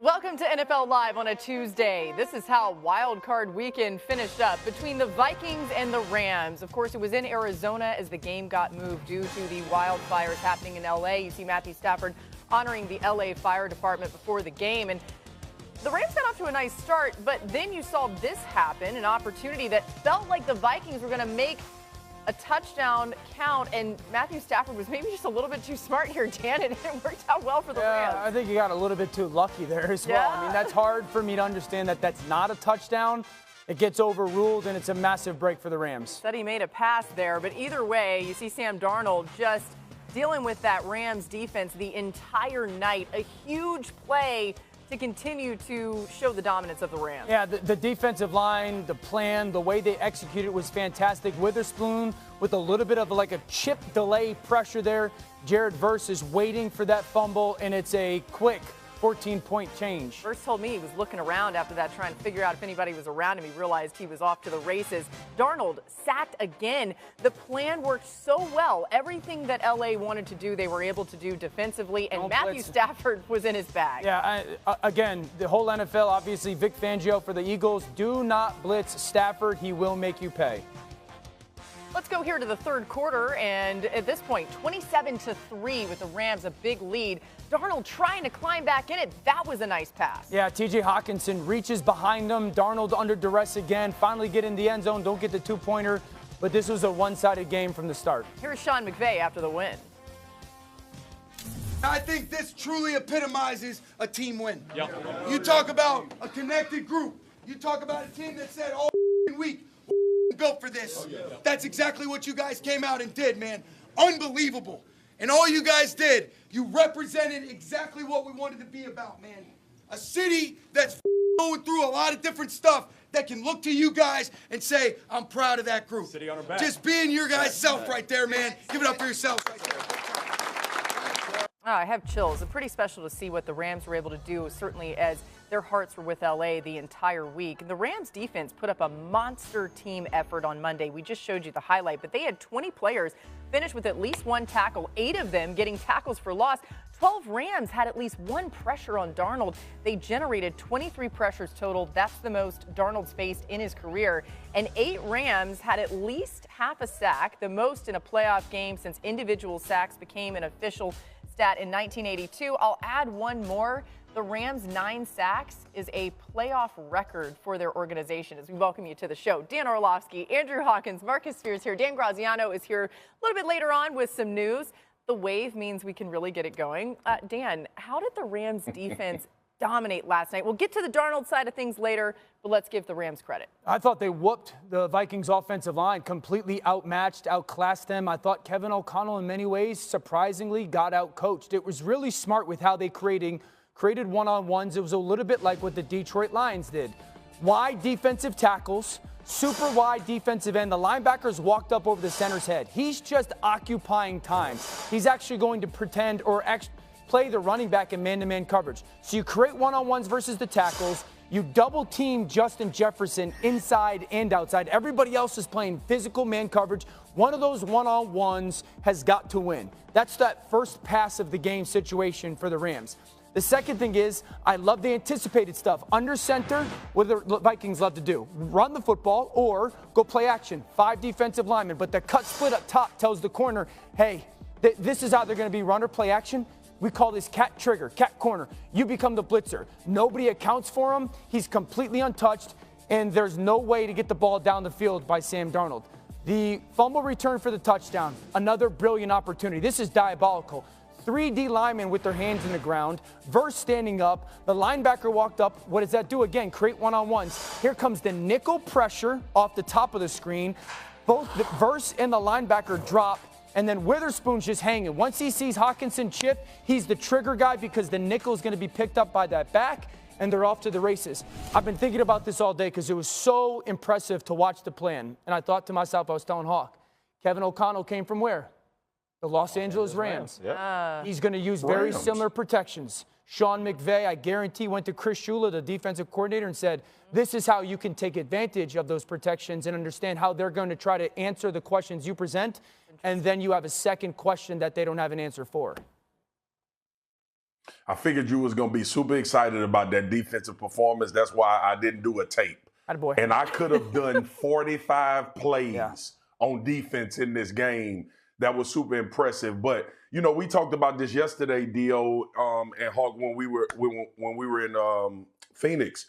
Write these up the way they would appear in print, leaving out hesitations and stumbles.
Welcome to NFL Live on a Tuesday. This is how Wild Card Weekend finished up between the Vikings and the Rams. Of course, it was in Arizona as the game got moved due to the wildfires happening in LA. You see Matthew Stafford honoring the LA Fire Department before the game. And the Rams got off to a nice start, but then you saw this happen, an opportunity that felt like the Vikings were going to make a touchdown count, and Matthew Stafford was maybe just a little bit too smart here, Dan, and it worked out well for the Rams. I think he got a little bit too lucky there as well. I mean, that's hard for me to understand that that's not a touchdown. It gets overruled, and it's a massive break for the Rams. Said he made a pass there, but either way, you see Sam Darnold just dealing with that Rams defense the entire night. A huge play to continue to show the dominance of the Rams. Yeah, the defensive line, the plan, the way they executed was fantastic. Witherspoon with a little bit of like a chip delay pressure there. Jared Verse is waiting for that fumble, and it's a quick 14-point change. Verse told me he was looking around after that, trying to figure out if anybody was around him. He realized he was off to the races. Darnold sacked again. The plan worked so well. Everything that LA wanted to do, they were able to do defensively, and Matthew Stafford was in his bag. Yeah, again, the whole NFL, obviously, Vic Fangio for the Eagles, do not blitz Stafford. He will make you pay. Let's go here to the third quarter, and at this point, 27-3 with the Rams, a big lead. Darnold trying to climb back in it. That was a nice pass. Yeah, T.J. Hawkinson reaches behind him. Darnold under duress again. Finally get in the end zone. Don't get the two-pointer. But this was a one-sided game from the start. Here's Sean McVay after the win. I think this truly epitomizes a team win. Yep. You talk about a connected group. You talk about a team that said all week, built for this. That's exactly what you guys came out and did, man. Unbelievable. And all you guys did, you represented exactly what we wanted to be about, man. A city that's going through a lot of different stuff that can look to you guys and say, I'm proud of that group. City on our back. Just being your guys' self right there, man. Give it up for yourselves right there. Oh, I have chills. It's pretty special to see what the Rams were able to do, certainly as their hearts were with LA the entire week. And the Rams defense put up a monster team effort on Monday. We just showed you the highlight, but they had 20 players finish with at least one tackle, 8 of them getting tackles for loss. 12 Rams had at least one pressure on Darnold. They generated 23 pressures total. That's the most Darnold's faced in his career. And 8 Rams had at least half a sack, the most in a playoff game since individual sacks became an official stat in 1982. I'll add one more. The Rams' 9 sacks is a playoff record for their organization. As we welcome you to the show, Dan Orlovsky, Andrew Hawkins, Marcus Spears here. Dan Graziano is here a little bit later on with some news. The wave means we can really get it going. Dan, how did the Rams defense dominate last night? We'll get to the Darnold side of things later, but let's give the Rams credit. I thought they whooped the Vikings offensive line, completely outmatched, outclassed them. I thought Kevin O'Connell in many ways, surprisingly, got outcoached. It was really smart with how they created one-on-ones. It was a little bit like what the Detroit Lions did. Wide defensive tackles, super wide defensive end. The linebackers walked up over the center's head. He's just occupying time. He's actually going to pretend or play the running back in man-to-man coverage. So you create one-on-ones versus the tackles. You double-team Justin Jefferson inside and outside. Everybody else is playing physical man coverage. One of those one-on-ones has got to win. That's that first pass of the game situation for the Rams. The second thing is, I love the anticipated stuff. Under center, what do the Vikings love to do? Run the football or go play action. 5 defensive linemen, but the cut split up top tells the corner, hey, this is how they're going to be run or play action. We call this cat trigger, cat corner. You become the blitzer. Nobody accounts for him. He's completely untouched, and there's no way to get the ball down the field by Sam Darnold. The fumble return for the touchdown, another brilliant opportunity. This is diabolical. 3 D linemen with their hands in the ground. Verse standing up. The linebacker walked up. What does that do? Again, create one-on-ones. Here comes the nickel pressure off the top of the screen. Both the Verse and the linebacker drop, and then Witherspoon's just hanging. Once he sees Hawkinson chip, he's the trigger guy because the nickel is going to be picked up by that back, and they're off to the races. I've been thinking about this all day because it was so impressive to watch the plan. And I thought to myself, I was telling Hawk, Kevin O'Connell came from where? The Los Angeles Rams. Yep. He's going to use very similar protections. Sean McVay, I guarantee, went to Chris Shula, the defensive coordinator, and said, this is how you can take advantage of those protections and understand how they're going to try to answer the questions you present, and then you have a second question that they don't have an answer for. I figured you was going to be super excited about that defensive performance. That's why I didn't do a tape. Attaboy. And I could have done 45 plays on defense in this game. That was super impressive. But, you know, we talked about this yesterday, Dio and Hawk, when we were in Phoenix.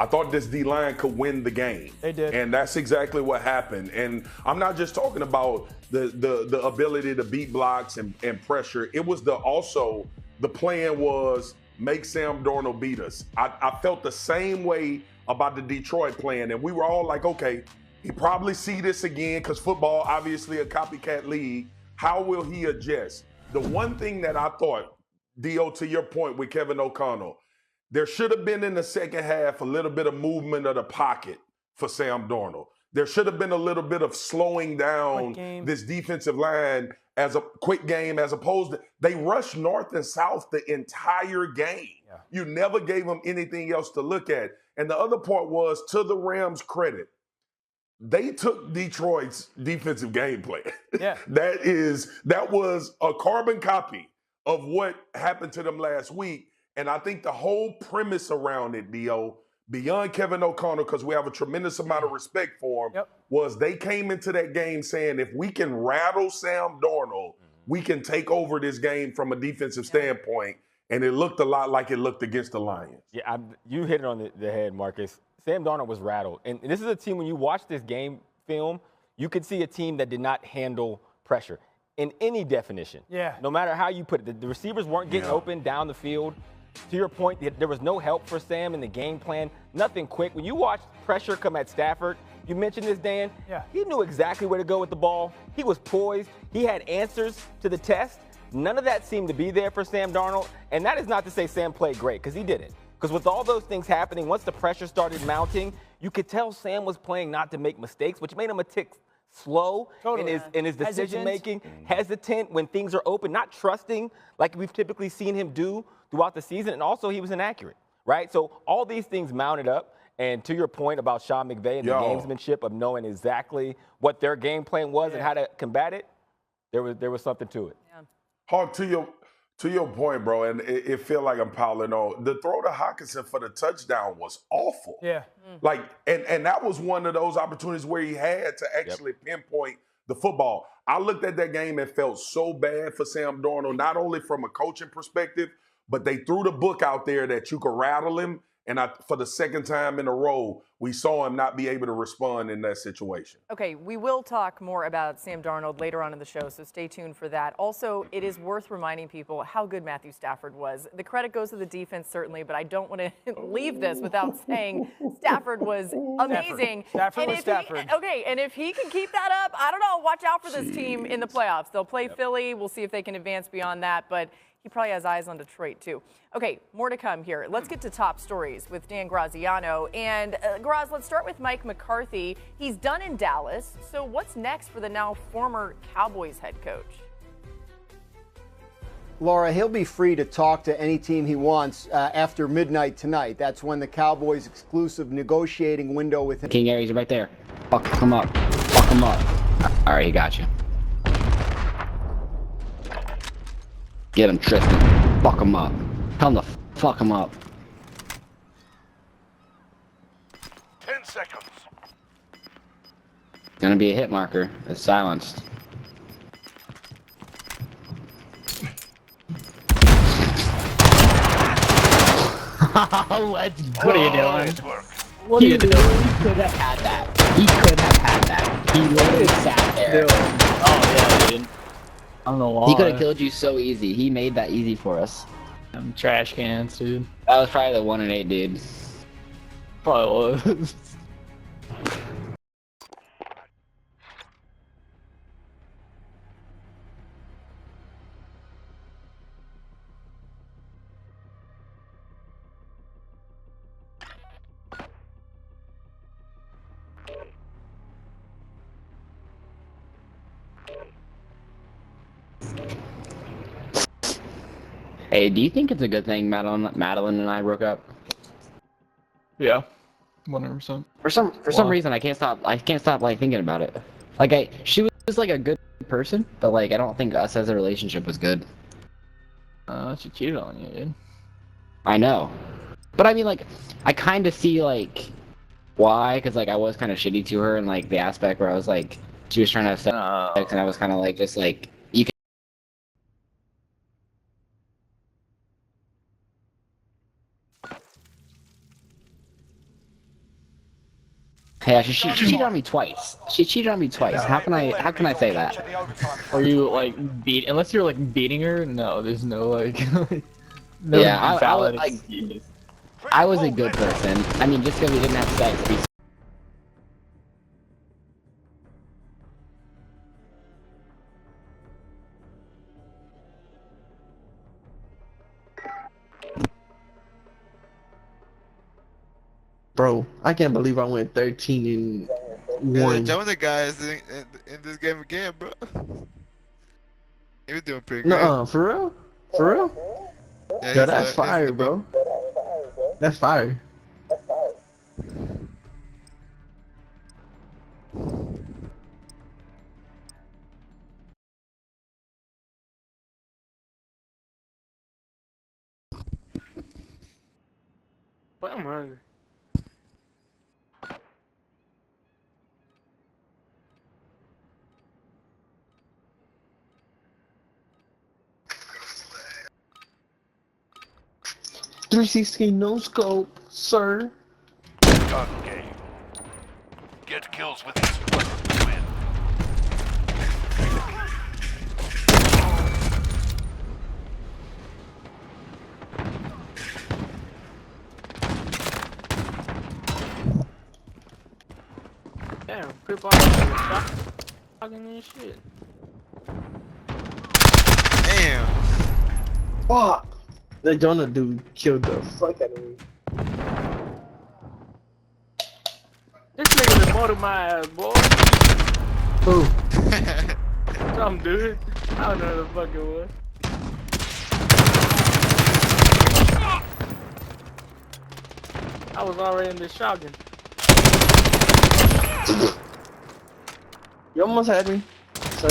I thought this D-line could win the game. They did. And that's exactly what happened. And I'm not just talking about the ability to beat blocks and pressure. It was also the plan was make Sam Darnold beat us. I felt the same way about the Detroit plan. And we were all like, okay, he probably see this again because football, obviously a copycat league. How will he adjust? The one thing that I thought, Dio, to your point with Kevin O'Connell, there should have been in the second half a little bit of movement of the pocket for Sam Darnold. There should have been a little bit of slowing down this defensive line as a quick game, as opposed to they rushed north and south the entire game. Yeah. You never gave them anything else to look at. And the other part was, to the Rams' credit, they took Detroit's defensive game plan. Yeah. That was a carbon copy of what happened to them last week. And I think the whole premise around it, Dio, beyond Kevin O'Connell, because we have a tremendous amount of respect for him, was they came into that game saying, if we can rattle Sam Darnold, we can take over this game from a defensive standpoint. And it looked a lot like it looked against the Lions. Yeah, you hit it on the head, Marcus. Sam Darnold was rattled. And this is a team, when you watch this game film, you could see a team that did not handle pressure in any definition. Yeah. No matter how you put it. The receivers weren't getting open down the field. To your point, there was no help for Sam in the game plan. Nothing quick. When you watch pressure come at Stafford, you mentioned this, Dan. Yeah. He knew exactly where to go with the ball. He was poised. He had answers to the test. None of that seemed to be there for Sam Darnold. And that is not to say Sam played great, because he didn't. Because with all those things happening, once the pressure started mounting, you could tell Sam was playing not to make mistakes, which made him a tick slow in his decision-making, hesitant when things are open, not trusting like we've typically seen him do throughout the season. And also, he was inaccurate, right? So all these things mounted up. And to your point about Sean McVay and the gamesmanship of knowing exactly what their game plan was and how to combat it, there was something to it. Yeah. Hawk, to your point, bro, and it feel like I'm piling on. The throw to Hockenson for the touchdown was awful. Yeah. Like, and that was one of those opportunities where he had to actually pinpoint the football. I looked at that game and felt so bad for Sam Darnold, not only from a coaching perspective, but they threw the book out there that you could rattle him. And for the second time in a row, we saw him not be able to respond in that situation. Okay, we will talk more about Sam Darnold later on in the show, so stay tuned for that. Also, it is worth reminding people how good Matthew Stafford was. The credit goes to the defense, certainly, but I don't want to leave this without saying Stafford was amazing. Stafford was Stafford. Okay, and if he can keep that up, I don't know, watch out for this team in the playoffs. They'll play Philly. We'll see if they can advance beyond that, but he probably has eyes on Detroit, too. Okay, more to come here. Let's get to top stories with Dan Graziano. And, Graz, let's start with Mike McCarthy. He's done in Dallas. So what's next for the now former Cowboys head coach? Laura, he'll be free to talk to any team he wants after midnight tonight. That's when the Cowboys' exclusive negotiating window with him. King Aries right there. Fuck him up. Fuck him up. All right, he got you. Get him, Tristan. Fuck him up. Tell him to fuck him up. 10 seconds. Gonna be a hit marker. It's silenced. Let's go. What are you doing? What are you doing? He could have had that. He could have had that. He literally sat there. Oh yeah, dude. I don't know why. He could have killed you so easy. He made that easy for us. Trash cans, dude. That was probably the 1-8, dude. Probably was. Hey, do you think it's a good thing Madeline and I broke up? Yeah, 100%. For some reason, I can't stop like thinking about it. Like she was like a good person, but like I don't think us as a relationship was good. She cheated on you, dude. I know. But I mean, like, I kind of see, like, why, because, like, I was kind of shitty to her in, like, the aspect where I was, like, she was trying to have sex, and I was kind of, like, just, like, you can... Yeah, she cheated on me twice. She cheated on me twice. How can I say that? Are you like unless you're like beating her? No, there's no like no Yeah, valid like, excuse. I was a good person. I mean, just because we didn't have sex, we... Bro, I can't believe I went 13 and 1. Joe the guys in this game again, bro. He was doing pretty good. Nuh-uh, for real? For real? Yeah, Yo, that's fire, bro. That's fire. But I'm hungry. .360 no scope, sir. Okay. Get kills with this weapon to win. Damn, crip off talking this shit. Damn. Fuck! The Jonah dude killed the fuck out of me. This nigga done motored my ass, boy. Who? Some dude. I don't know who the fuck it was. I was already in the shotgun. You almost had me, sir.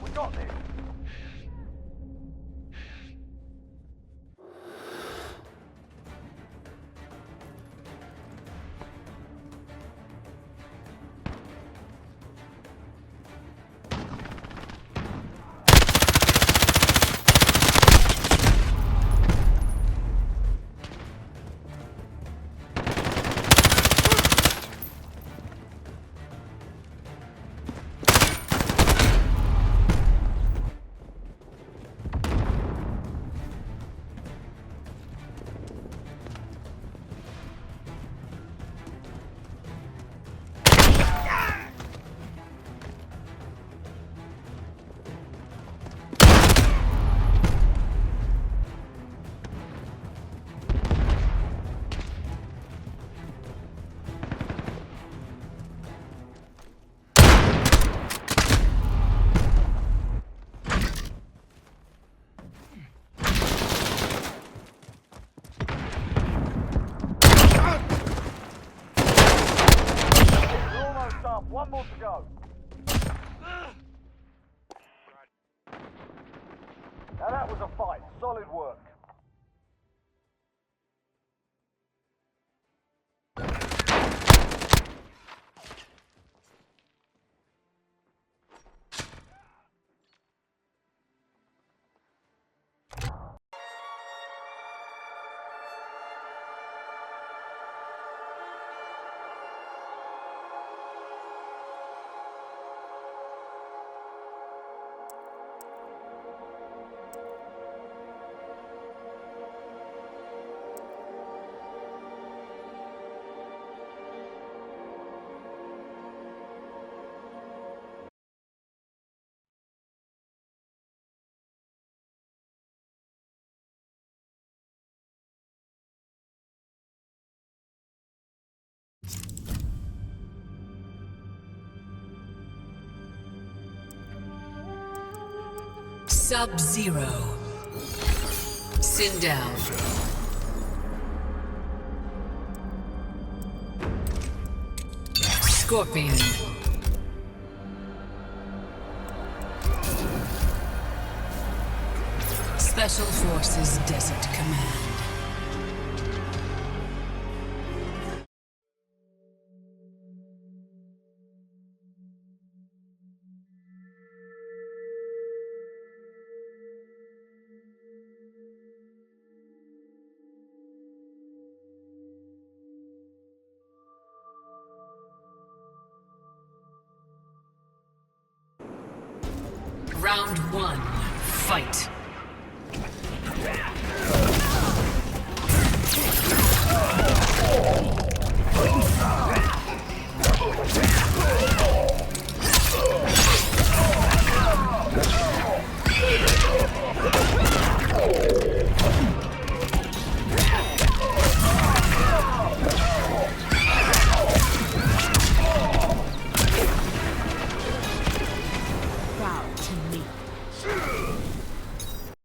We got this. One more to go. Now that was a fight. Solid work. Sub-Zero. Sindown. Scorpion. Special Forces Desert Command. Round 1, fight.